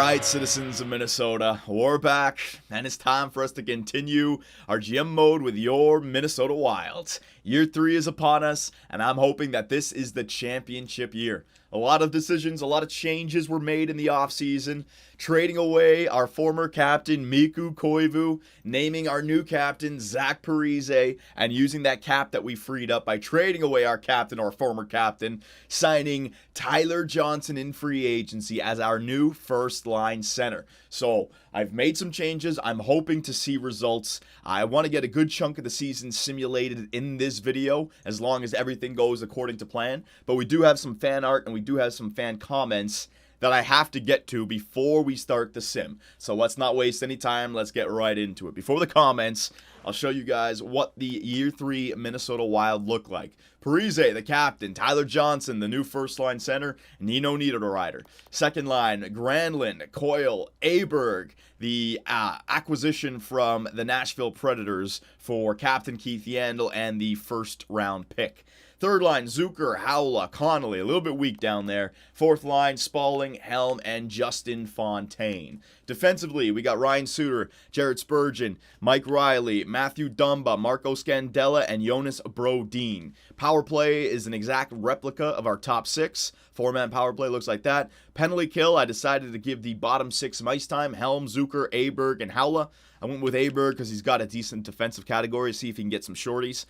right, citizens of Minnesota, we're back, and it's time for us to continue our GM mode with your Minnesota Wild. Year 3 is upon us, and I'm hoping that this is the championship year. A lot of decisions, a lot of changes were made in the offseason, trading away our former captain, Mikko Koivu, naming our new captain, Zach Parise, and using that cap that we freed up by trading away our captain, our former captain, signing Tyler Johnson in free agency as our new first-line center. So, I've made some changes. I'm hoping to see results. I want to get a good chunk of the season simulated in this video, as long as everything goes according to plan. But we do have some fan art, and we do have some fan comments that I have to get to before we start the sim. So let's not waste any time. Let's get right into it. Before the comments, I'll show you guys what the Year 3 Minnesota Wild look like. Parise, the captain. Tyler Johnson, the new first-line center. Nino Niederreiter. Second line, Granlund, Coyle, Aberg. The acquisition from the Nashville Predators for Captain Keith Yandel and the first-round pick. Third line, Zucker, Haula, Connolly, a little bit weak down there. Fourth line, Spaulding, Helm, and Justin Fontaine. Defensively, we got Ryan Suter, Jared Spurgeon, Mike Riley, Matthew Dumba, Marco Scandella, and Jonas Brodin. Power play is an exact replica of our top 6. 4-man power play looks like that. Penalty kill, I decided to give the bottom 6 some ice time. Helm, Zucker, Aberg, and Haula. I went with Aberg because he's got a decent defensive category. See if he can get some shorties.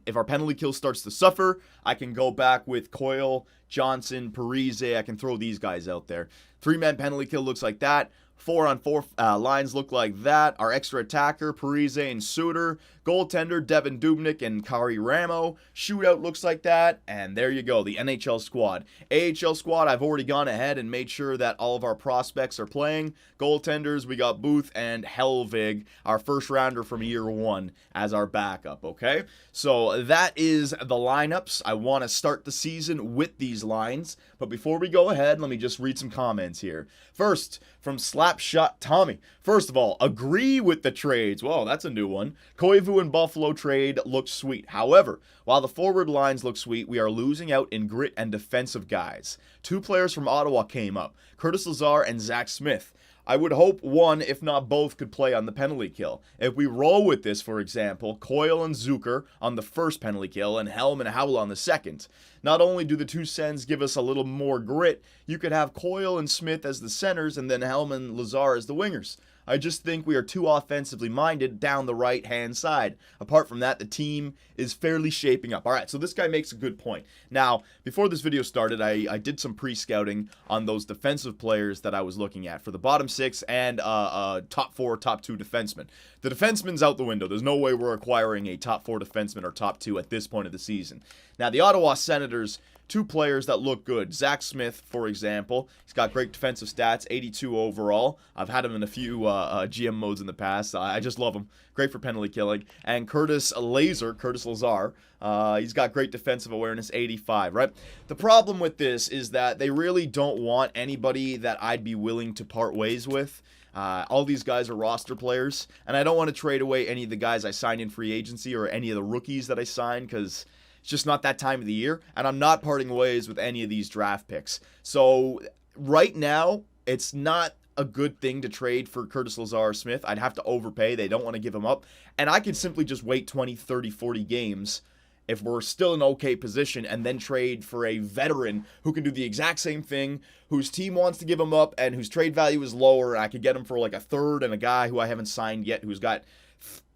If our penalty kill starts to suffer, I can go back with Coyle, Johnson, Parise. I can throw these guys out there. 3-man penalty kill looks like that. 4-on-4 lines look like that. Our extra attacker, Parise and Suter. Goaltender, Devin Dubnyk and Kari Ramo. Shootout looks like that. And there you go, the NHL squad. AHL squad, I've already gone ahead and made sure that all of our prospects are playing. Goaltenders, we got Booth and Helvig, our first rounder from year 1 as our backup, okay? So that is the lineups. I want to start the season with these lines. But before we go ahead, let me just read some comments here. First, from Slapshot Tommy. First of all, agree with the trades. Whoa, that's a new one. Koivu and Buffalo trade looks sweet. However, while the forward lines look sweet, we are losing out in grit and defensive guys. 2 players from Ottawa came up, Curtis Lazar and Zach Smith. I would hope one, if not both, could play on the penalty kill. If we roll with this, for example, Coyle and Zucker on the first penalty kill and Helm and Howell on the second. Not only do the 2 Sens give us a little more grit, you could have Coyle and Smith as the centers and then Helm and Lazar as the wingers. I just think we are too offensively minded down the right-hand side. Apart from that, the team is fairly shaping up. All right, so this guy makes a good point. Now, before this video started, I did some pre-scouting on those defensive players that I was looking at for the bottom 6 and top 4, top 2 defensemen. The defenseman's out the window. There's no way we're acquiring a top 4 defenseman or top 2 at this point of the season. Now, the Ottawa Senators, 2 players that look good. Zach Smith, for example. He's got great defensive stats, 82 overall. I've had him in a few GM modes in the past. I just love him. Great for penalty killing. And Curtis Lazar, he's got great defensive awareness, 85, right? The problem with this is that they really don't want anybody that I'd be willing to part ways with. All these guys are roster players, and I don't want to trade away any of the guys I signed in free agency or any of the rookies that I signed because it's just not that time of the year, and I'm not parting ways with any of these draft picks. So right now, it's not a good thing to trade for Curtis Lazar Smith. I'd have to overpay. They don't want to give him up. And I could simply just wait 20, 30, 40 games if we're still in okay position and then trade for a veteran who can do the exact same thing, whose team wants to give him up and whose trade value is lower. And I could get him for like a third and a guy who I haven't signed yet who's got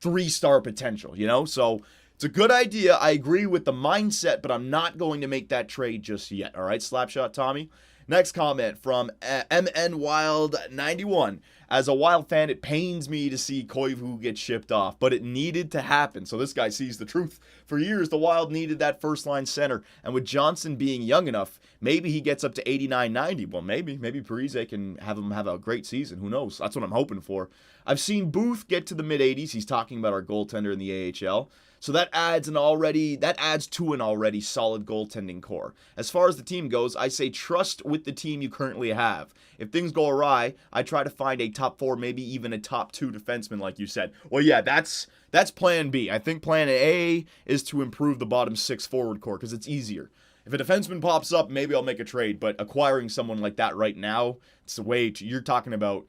3-star potential, you know? So it's a good idea. I agree with the mindset, but I'm not going to make that trade just yet. All right, Slapshot Tommy. Next comment from MN Wild 91. As a Wild fan, it pains me to see Koivu get shipped off, but it needed to happen. So this guy sees the truth. For years, the Wild needed that first-line center, and with Johnson being young enough, maybe he gets up to 89, 90. Well, maybe Parise can have him have a great season. Who knows? That's what I'm hoping for. I've seen Booth get to the mid-80s. He's talking about our goaltender in the AHL. So that adds to an already solid goaltending core. As far as the team goes, I say trust with the team you currently have. If things go awry, I try to find a top 4, maybe even a top 2 defenseman, like you said. Well, yeah, that's plan B. I think plan A is to improve the bottom 6 forward core because it's easier. If a defenseman pops up, maybe I'll make a trade. But acquiring someone like that right now, it's the way you're talking about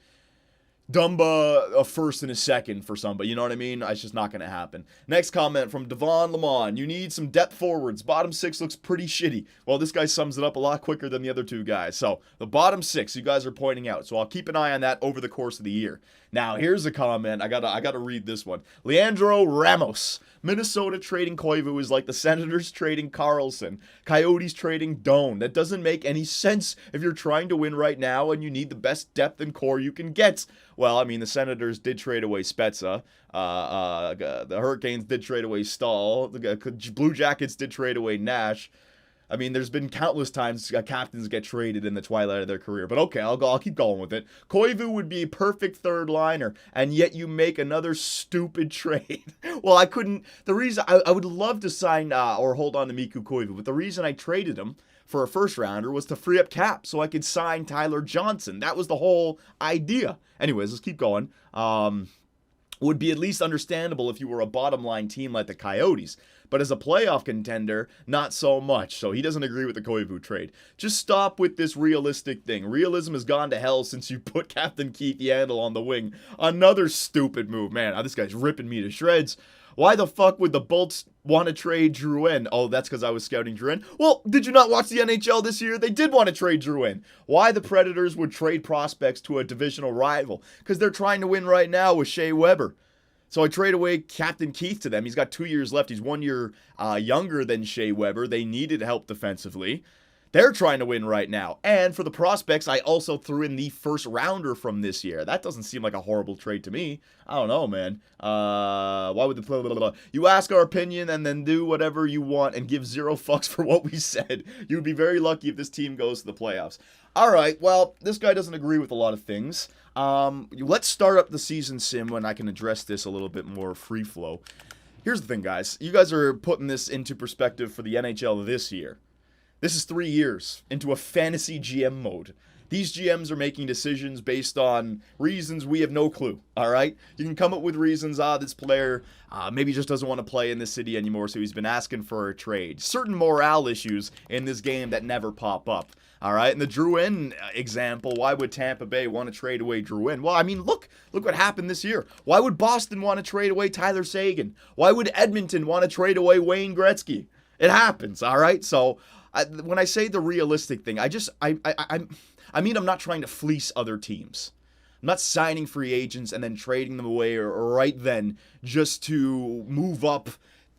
Dumba a first and a second for somebody. You know what I mean? It's just not going to happen. Next comment from Devon Lamont. You need some depth forwards. Bottom six looks pretty shitty. Well, this guy sums it up a lot quicker than the other two guys. So, the bottom six you guys are pointing out. So, I'll keep an eye on that over the course of the year. Now, here's a comment. I gotta read this one. Leandro Ramos. Minnesota trading Koivu is like the Senators trading Carlson. Coyotes trading Doan. That doesn't make any sense if you're trying to win right now and you need the best depth and core you can get. Well, I mean, the Senators did trade away Spezza. The Hurricanes did trade away Stahl. The Blue Jackets did trade away Nash. I mean, there's been countless times captains get traded in the twilight of their career. But okay, I'll keep going with it. Koivu would be a perfect third liner, and yet you make another stupid trade. Well, I couldn't. The reason I would love to sign or hold on to Mikko Koivu, but the reason I traded him for a first rounder was to free up cap so I could sign Tyler Johnson. That was the whole idea. Anyways, let's keep going. Would be at least understandable if you were a bottom line team like the Coyotes. But as a playoff contender, not so much. So he doesn't agree with the Koivu trade. Just stop with this realistic thing. Realism has gone to hell since you put Captain Keith Yandle on the wing. Another stupid move. Man, this guy's ripping me to shreds. Why the fuck would the Bolts want to trade Drouin? Oh, that's because I was scouting Drouin. Well, did you not watch the NHL this year? They did want to trade Drouin. Why the Predators would trade prospects to a divisional rival? Because they're trying to win right now with Shea Weber. So I trade away Captain Keith to them. He's got 2 years left. He's 1 year younger than Shea Weber. They needed help defensively. They're trying to win right now. And for the prospects, I also threw in the first rounder from this year. That doesn't seem like a horrible trade to me. I don't know, man. Why would the... You ask our opinion and then do whatever you want and give zero fucks for what we said. You'd be very lucky if this team goes to the playoffs. All right, well, this guy doesn't agree with a lot of things. Let's start up the season sim when I can address this a little bit more free flow. Here's the thing, guys. You guys are putting this into perspective for the NHL this year. This is 3 years into a fantasy GM mode. These GMs are making decisions based on reasons we have no clue, all right? You can come up with reasons, this player maybe just doesn't want to play in this city anymore, so he's been asking for a trade. Certain morale issues in this game that never pop up, all right? And the Drouin example, why would Tampa Bay want to trade away Drouin? Well, I mean, look what happened this year. Why would Boston want to trade away Tyler Seguin? Why would Edmonton want to trade away Wayne Gretzky? It happens, all right? So... when I say the realistic thing, I mean I'm not trying to fleece other teams. I'm not signing free agents and then trading them away or right then just to move up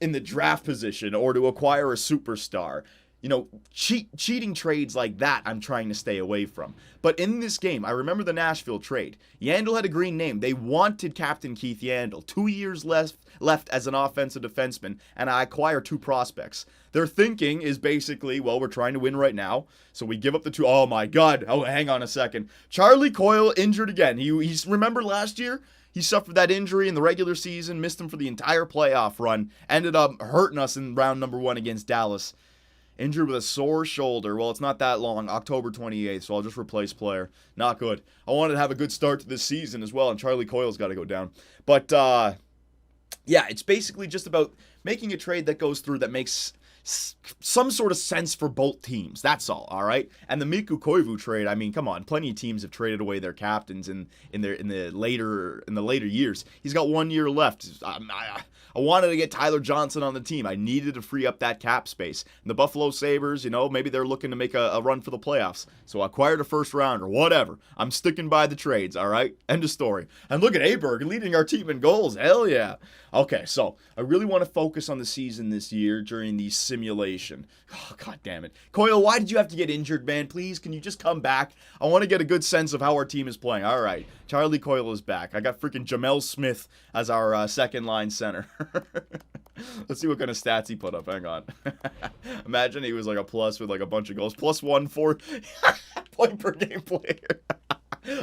in the draft position or to acquire a superstar. You know, cheating trades like that I'm trying to stay away from. But in this game, I remember the Nashville trade. Yandle had a green name. They wanted Captain Keith Yandle. 2 years left as an offensive defenseman, and I acquire 2 prospects. Their thinking is basically, well, we're trying to win right now, so we give up the 2. Oh, my God. Oh, hang on a second. Charlie Coyle injured again. He's remember last year? He suffered that injury in the regular season, missed him for the entire playoff run, ended up hurting us in round number 1 against Dallas. Injured with a sore shoulder. Well, it's not that long. October 28th, so I'll just replace player. Not good. I wanted to have a good start to this season as well, and Charlie Coyle's got to go down. But, yeah, it's basically just about making a trade that goes through that makes some sort of sense for both teams. That's all right? And the Mikko Koivu trade, I mean, come on. Plenty of teams have traded away their captains in the later years. He's got 1 year left. I wanted to get Tyler Johnson on the team. I needed to free up that cap space. And the Buffalo Sabres, you know, maybe they're looking to make a run for the playoffs. So I acquired a first rounder, whatever. I'm sticking by the trades, all right? End of story. And look at Aberg leading our team in goals. Hell yeah. Okay, so I really want to focus on the season this year during the simulation. Oh, God damn it. Coyle, why did you have to get injured, man? Please, can you just come back? I want to get a good sense of how our team is playing. All right, Charlie Coyle is back. I got freaking Jamel Smith as our second line center. Let's see what kind of stats he put up. Hang on. Imagine he was like a plus with like a bunch of goals. +1 for point per game player.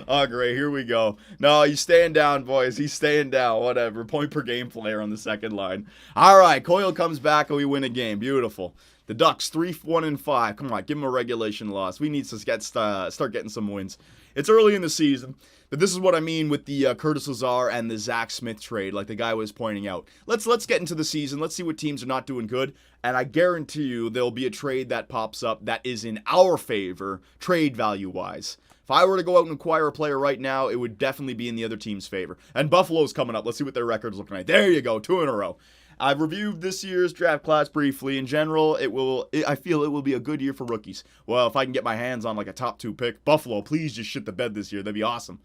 Oh, great. Here we go. No, he's staying down, boys. He's staying down. Whatever. Point per game player on the second line. All right. Coyle comes back and we win a game. Beautiful. The Ducks 3-1-5. Come on, give them a regulation loss. We need to start getting some wins. It's early in the season, but this is what I mean with the Curtis Lazar and the Zach Smith trade, like the guy was pointing out. Let's get into the season. Let's see what teams are not doing good, and I guarantee you there'll be a trade that pops up that is in our favor, trade value-wise. If I were to go out and acquire a player right now, it would definitely be in the other team's favor. And Buffalo's coming up. Let's see what their record's looking like. There you go, 2 in a row. I've reviewed this year's draft class briefly. In general, I feel it will be a good year for rookies. Well, if I can get my hands on like a top 2 pick, Buffalo, please just shit the bed this year. That'd be awesome.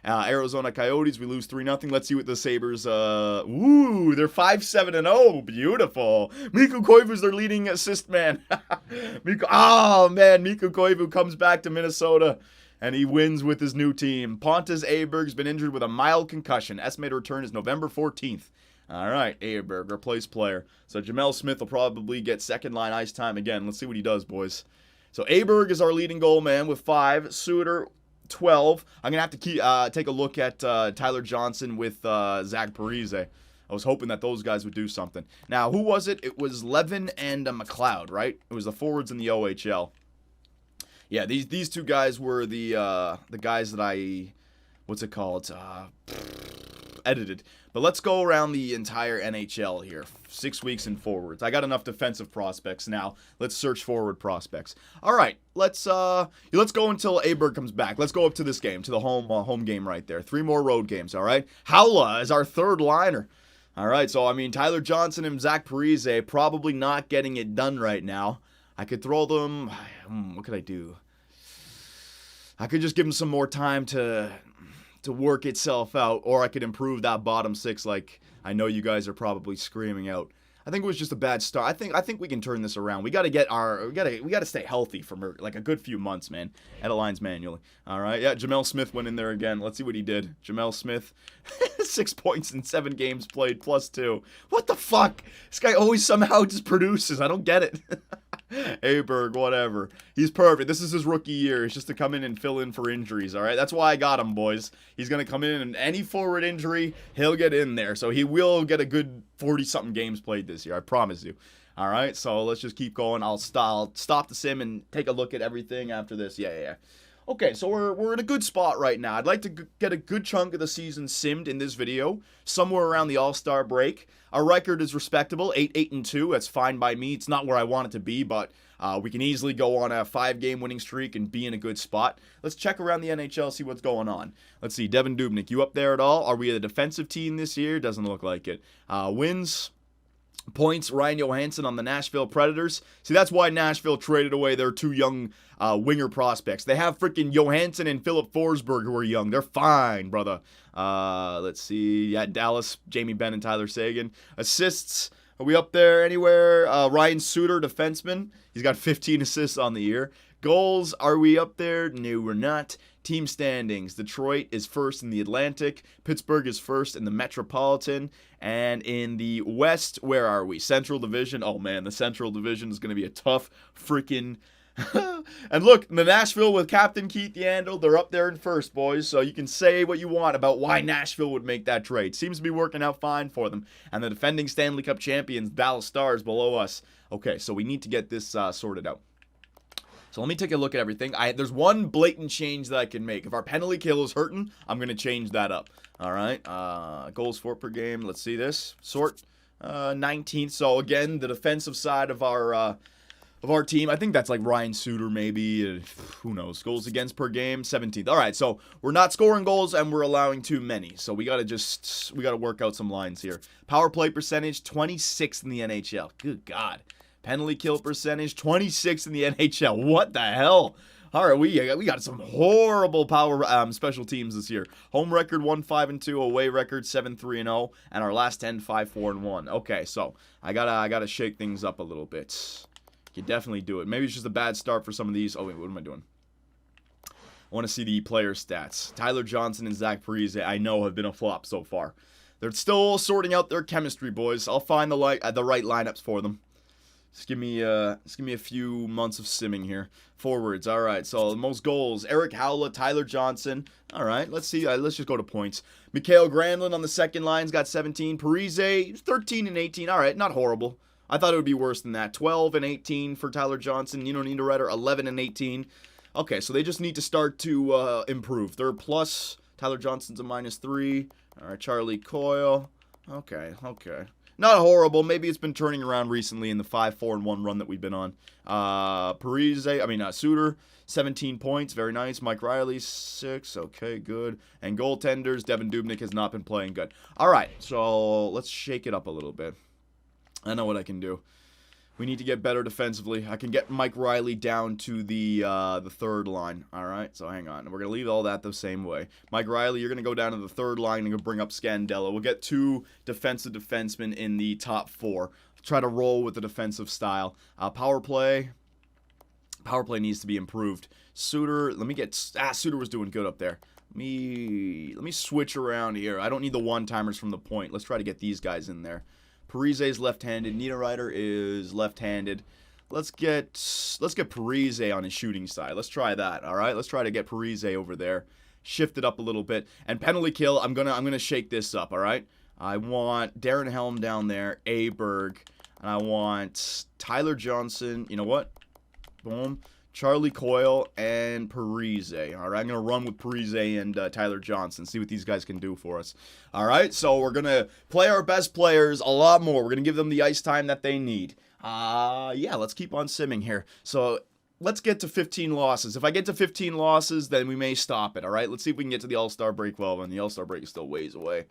Arizona Coyotes, we lose 3-0. Let's see what the Sabres, they're 5-7-0. Beautiful. Mikko Koivu's their leading assist man. Mikko Koivu comes back to Minnesota. And he wins with his new team. Pontus Aberg's been injured with a mild concussion. Estimated return is November 14th. All right, Aberg, replace player. So Jamel Smith will probably get second line ice time again. Let's see what he does, boys. So Aberg is our leading goal man with 5. Suter, 12. I'm going to have to take a look at Tyler Johnson with Zach Parise. I was hoping that those guys would do something. Now, who was it? It was Levin and McLeod, right? It was the forwards in the OHL. Yeah, these 2 guys were the guys that I, edited. But let's go around the entire NHL here, 6 weeks and forwards. I got enough defensive prospects now. Let's search forward prospects. All right, let's go until Aberg comes back. Let's go up to this game, to the home game right there. 3 more road games. All right, Haula is our third liner. All right, so I mean Tyler Johnson and Zach Parise probably not getting it done right now. I could throw them. What could I do? I could just give them some more time to work itself out, or I could improve that bottom 6 like I know you guys are probably screaming out. I think it was just a bad start. I think we can turn this around. We got to stay healthy for like a good few months, man. Edit lines manually. All right. Yeah, Jamel Smith went in there again. Let's see what he did. Jamel Smith 6 points in 7 games played +2. What the fuck? This guy always somehow just produces. I don't get it. Aberg, whatever. He's perfect. This is his rookie year. It's just to come in and fill in for injuries, all right? That's why I got him, boys. He's going to come in and any forward injury, he'll get in there. So he will get a good 40-something games played this year, I promise you. All right, so let's just keep going. I'll stop the sim and take a look at everything after this. Yeah. Okay, so we're in a good spot right now. I'd like to get a good chunk of the season simmed in this video, somewhere around the All-Star break. Our record is respectable, 8-8-2. That's fine by me. It's not where I want it to be, but we can easily go on a 5-game winning streak and be in a good spot. Let's check around the NHL, see what's going on. Let's see, Devin Dubnyk, you up there at all? Are we a defensive team this year? Doesn't look like it. Wins. Points, Ryan Johansson on the Nashville Predators. See, that's why Nashville traded away their 2 young winger prospects. They have freaking Johansson and Philip Forsberg who are young. They're fine, brother. Let's see. Yeah, Dallas, Jamie Benn and Tyler Seguin. Assists, are we up there anywhere? Ryan Suter, defenseman. He's got 15 assists on the year. Goals, are we up there? No, we're not. Team standings. Detroit is first in the Atlantic. Pittsburgh is first in the Metropolitan. And in the West, where are we? Central Division. Oh, man, the Central Division is going to be a tough freaking... And look, the Nashville with Captain Keith Yandel, they're up there in first, boys. So you can say what you want about why Nashville would make that trade. Seems to be working out fine for them. And the defending Stanley Cup champions, Dallas Stars, below us. Okay, so we need to get this sorted out. So let me take a look at everything. There's one blatant change that I can make. If our penalty kill is hurting, I'm going to change that up. All right. Goals for per game. Let's see this. Sort 19th. So again, the defensive side of our team. I think that's like Ryan Suter maybe. Who knows? Goals against per game, 17th. All right. So we're not scoring goals and we're allowing too many. So we got to work out some lines here. Power play percentage, 26th in the NHL. Good God. Penalty kill percentage, 26 in the NHL. What the hell? All right, we got some horrible power special teams this year. Home record 1-5-2, away record 7-3-0, and our last 10 5-4-1. Okay, so I gotta shake things up a little bit. You definitely do it. Maybe it's just a bad start for some of these. Oh wait, what am I doing? I want to see the player stats. Tyler Johnson and Zach Parise, I know, have been a flop so far. They're still sorting out their chemistry, boys. I'll find the right lineups for them. Just give me a few months of simming here. Forwards, all right. So the most goals: Eric Howlett, Tyler Johnson. All right, let's see. Let's just go to points. Mikhail Granlund on the second line's got 17. Parise 13 and 18. All right, not horrible. I thought it would be worse than that. 12 and 18 for Tyler Johnson. Niederreiter, 11 and 18. Okay, so they just need to start to improve. They're plus. Tyler Johnson's a -3. All right, Charlie Coyle. Okay. Not horrible. Maybe it's been turning around recently in the 5-4-1 run that we've been on. Suter, 17 points. Very nice. Mike Riley, 6. Okay, good. And goaltenders, Devin Dubnyk has not been playing good. All right, so let's shake it up a little bit. I know what I can do. We need to get better defensively. I can get Mike Riley down to the third line. All right, so hang on. We're going to leave all that the same way. Mike Riley, you're going to go down to the third line and bring up Scandella. We'll get 2 defensive defensemen in the top 4. Try to roll with the defensive style. Power play needs to be improved. Suter, Suter was doing good up there. Let me switch around here. I don't need the one-timers from the point. Let's try to get these guys in there. Parise is left-handed. Niederreiter is left-handed. Let's get Parise on his shooting side. Let's try that. All right, let's try to get Parise over there. Shift it up a little bit. And penalty kill, I'm gonna shake this up. All right. I want Darren Helm down there, Aberg, and I want Tyler Johnson. You know what? Boom. Charlie Coyle and Parise. All right, I'm going to run with Parise and Tyler Johnson, see what these guys can do for us. All right, so we're going to play our best players a lot more. We're going to give them the ice time that they need. Yeah, let's keep on simming here. So let's get to 15 losses. If I get to 15 losses, then we may stop it, all right? Let's see if we can get to the All-Star break. Well, and the All-Star break is still ways away.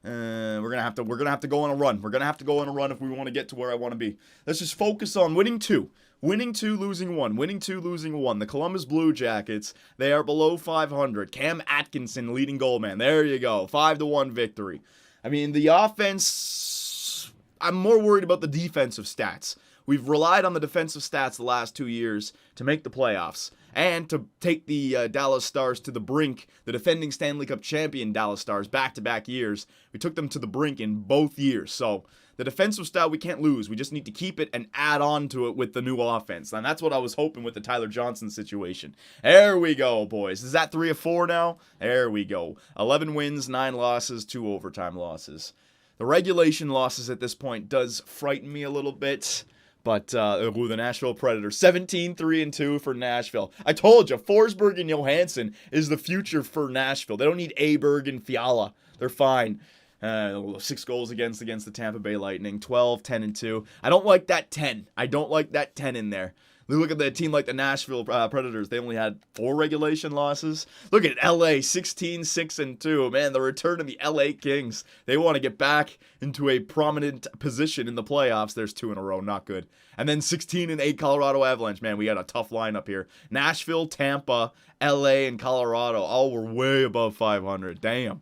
We're gonna have to go on a run. We're gonna have to go on a run if we want to get to where I want to be. Let's just focus on winning 2. Winning 2, losing 1. Winning 2, losing 1. The Columbus Blue Jackets, they are below 500. Cam Atkinson, leading goal man. There you go. 5-1 victory. I mean, the offense, I'm more worried about the defensive stats. We've relied on the defensive stats the last 2 years to make the playoffs and to take the Dallas Stars to the brink, the defending Stanley Cup champion Dallas Stars, back-to-back years. We took them to the brink in both years. So the defensive style we can't lose. We just need to keep it and add on to it with the new offense. And that's what I was hoping with the Tyler Johnson situation. There we go, boys. Is that 3 of 4 now? There we go. 11 wins, 9 losses, 2 overtime losses. The regulation losses at this point does frighten me a little bit. But, the Nashville Predators, 17-3-2 for Nashville. I told you, Forsberg and Johansson is the future for Nashville. They don't need Aberg and Fiala. They're fine. 6 goals against the Tampa Bay Lightning, 12-10-2. I don't like that 10. I don't like that 10 in there. Look at the team like the Nashville Predators. They only had 4 regulation losses. Look at LA, 16-6-2. Man, the return of the LA Kings. They want to get back into a prominent position in the playoffs. There's 2 in a row, not good. And then 16-8 Colorado Avalanche. Man, we got a tough lineup here. Nashville, Tampa, LA, and Colorado all were way above 500. Damn.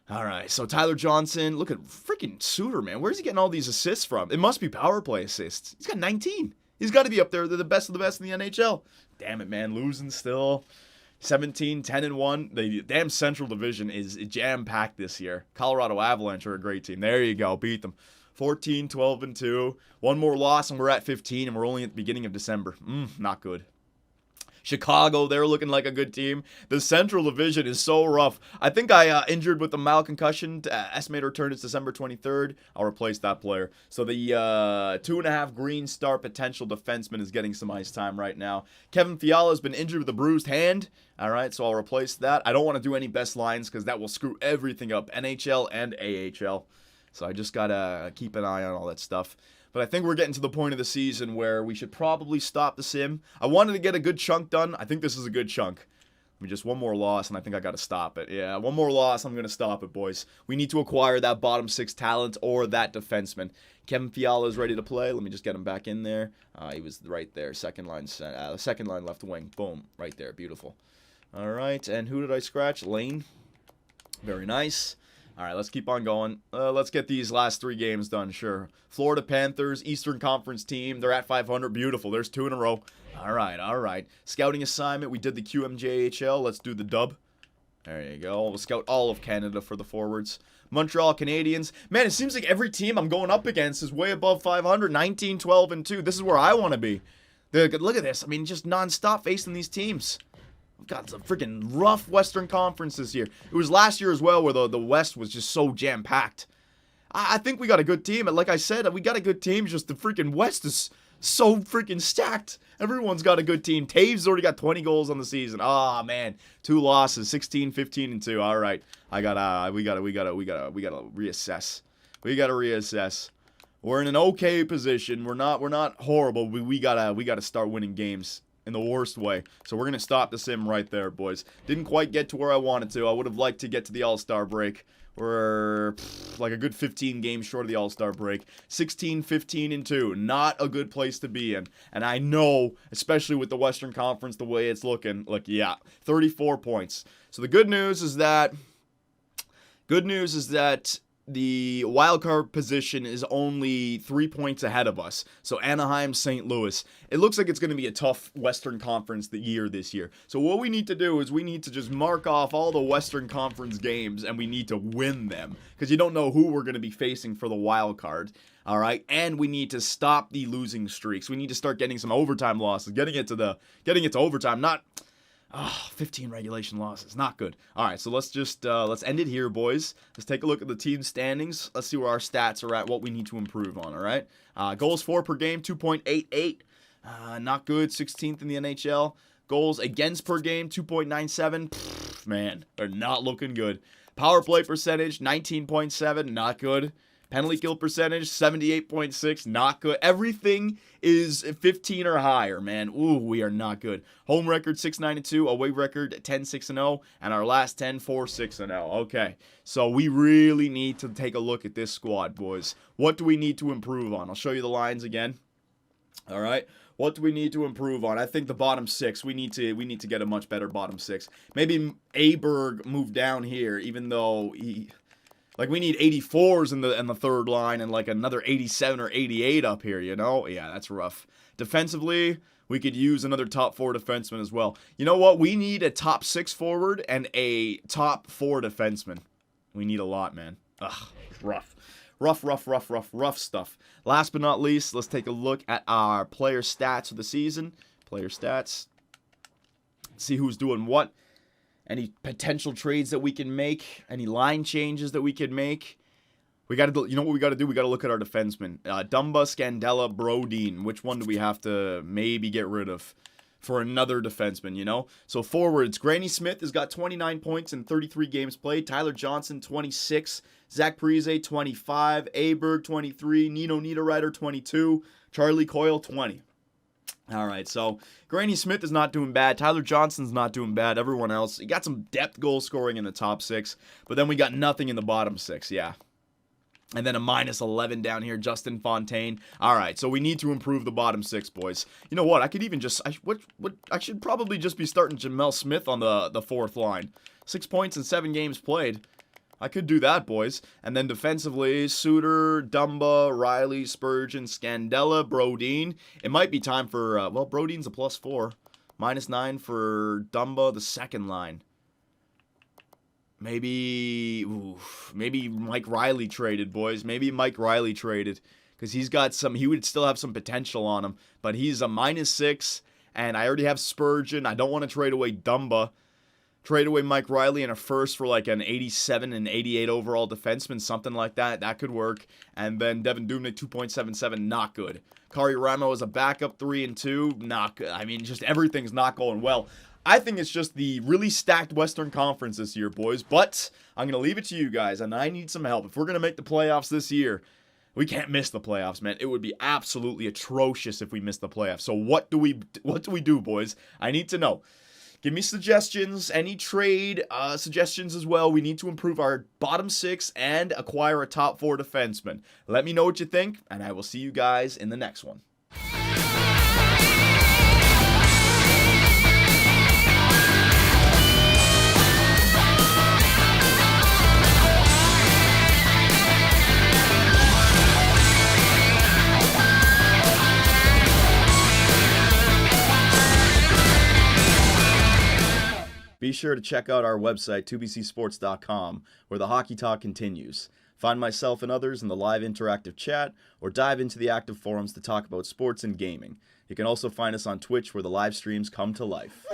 All right, so Tyler Johnson. Look at freaking Suter, man. Where's he getting all these assists from? It must be power play assists. He's got 19. He's got to be up there. They're the best of the best in the NHL. Damn it, man. Losing still. 17-10-1. The damn Central Division is jam-packed this year. Colorado Avalanche are a great team. There you go. Beat them. 14-12-2. One more loss, and we're at 15, and we're only at the beginning of December. Not good. Chicago, they're looking like a good team. The Central Division is so rough. I think I injured with a mild concussion. Estimated return is December 23rd. I'll replace that player. So the 2.5 Green Star potential defenseman is getting some ice time right now. Kevin Fiala has been injured with a bruised hand. All right, so I'll replace that. I don't want to do any best lines because that will screw everything up, NHL and AHL. So I just got to keep an eye on all that stuff. But I think we're getting to the point of the season where we should probably stop the sim. I wanted to get a good chunk done. I think this is a good chunk. I mean, just one more loss, and I think I got to stop it. Yeah, one more loss, I'm going to stop it, boys. We need to acquire that bottom 6 talent or that defenseman. Kevin Fiala is ready to play. Let me just get him back in there. He was right there, second line left wing. Boom, right there, beautiful. All right, and who did I scratch? Lane. Very nice. All right, let's keep on going. Let's get these last 3 games done, sure. Florida Panthers, Eastern Conference team. They're at 500. Beautiful. There's 2 in a row. All right. Scouting assignment. We did the QMJHL. Let's do the dub. There you go. We'll scout all of Canada for the forwards. Montreal Canadiens. Man, it seems like every team I'm going up against is way above 500. 19-12-2. This is where I want to be. Look at this. I mean, just nonstop facing these teams. We've got some freaking rough Western Conference this year. It was last year as well where the West was just so jam-packed. I think we got a good team. And like I said, we got a good team. Just the freaking West is so freaking stacked. Everyone's got a good team. Taves already got 20 goals on the season. Ah, man. 2 losses, 16, 15, and 2. All right. We gotta reassess. We gotta reassess. We're in an okay position. We're not horrible. We gotta start winning games in the worst way. So we're gonna stop the sim right there, boys. Didn't quite get to where I wanted to. I would have liked to get to the All-Star break. We're like a good 15 games short of the All-Star break. 16, 15, and 2. Not a good place to be in. And I know, especially with the Western Conference, the way it's looking, like, yeah, 34 points. So the good news is that the wildcard position is only 3 points ahead of us. So Anaheim, St. Louis. It looks like it's going to be a tough Western Conference this year. So what we need to do is we need to just mark off all the Western Conference games and we need to win them. Because you don't know who we're going to be facing for the wild card. All right, and we need to stop the losing streaks. We need to start getting some overtime losses, getting it to overtime, not 15 regulation losses. Not good. All right, so let's end it here, boys. Let's take a look at the team standings. Let's see where our stats are at, what we need to improve on, all right? Goals for per game, 2.88. Not good, 16th in the NHL. Goals against per game, 2.97. Man, they're not looking good. Power play percentage, 19.7. Not good. Penalty kill percentage, 78.6, not good. Everything is 15 or higher, man. Ooh, we are not good. Home record, 6-9-2. Away record, 10-6-0. And our last 10, 4-6-0. Okay, so we really need to take a look at this squad, boys. What do we need to improve on? I'll show you the lines again. All right. What do we need to improve on? I think the bottom 6. We need to get a much better bottom 6. Maybe Aberg moved down here, even though he... Like, we need 84s in the third line and, like, another 87 or 88 up here, you know? Yeah, that's rough. Defensively, we could use another top 4 defenseman as well. You know what? We need a top 6 forward and a top 4 defenseman. We need a lot, man. Ugh, rough. Rough stuff. Last but not least, let's take a look at our player stats of the season. Player stats. See who's doing what. Any potential trades that we can make, any line changes that we can make. We got to, you know what we got to do? We got to look at our defensemen. Dumba, Scandella, Brodin. Which one do we have to maybe get rid of for another defenseman, you know? So forwards, Granny Smith has got 29 points in 33 games played. Tyler Johnson, 26. Zach Parise, 25. Aberg, 23. Nino Niederreiter, 22. Charlie Coyle, 20. All right, so Granny Smith is not doing bad. Tyler Johnson's not doing bad. Everyone else, you got some depth goal scoring in the top 6, but then we got nothing in the bottom 6, yeah. And then a minus 11 down here, Justin Fontaine. All right, so we need to improve the bottom 6, boys. You know what? I could even just, I should probably just be starting Jamel Smith on the fourth line. 6 points in 7 games played. I could do that, boys. And then defensively, Suter, Dumba, Riley, Spurgeon, Scandella, Brodin. It might be time for, well, Brodin's a +4. -9 for Dumba, the second line. Maybe Mike Riley traded, boys. Maybe Mike Riley traded. Because he would still have some potential on him. But he's a -6, and I already have Spurgeon. I don't want to trade away Dumba. Trade away Mike Riley and a first for like an 87 and 88 overall defenseman, something like that. That could work. And then Devin Dubnyk, 2.77, not good. Kari Ramo as a backup, 3 and 2, not good. I mean, just everything's not going well. I think it's just the really stacked Western Conference this year, boys. But I'm going to leave it to you guys, and I need some help. If we're going to make the playoffs this year, we can't miss the playoffs, man. It would be absolutely atrocious if we missed the playoffs. So what do we do, boys? I need to know. Give me suggestions, any trade suggestions as well. We need to improve our bottom 6 and acquire a top 4 defenseman. Let me know what you think, and I will see you guys in the next one. Be sure to check out our website, 2bcsports.com, where the hockey talk continues. Find myself and others in the live interactive chat, or dive into the active forums to talk about sports and gaming. You can also find us on Twitch, where the live streams come to life.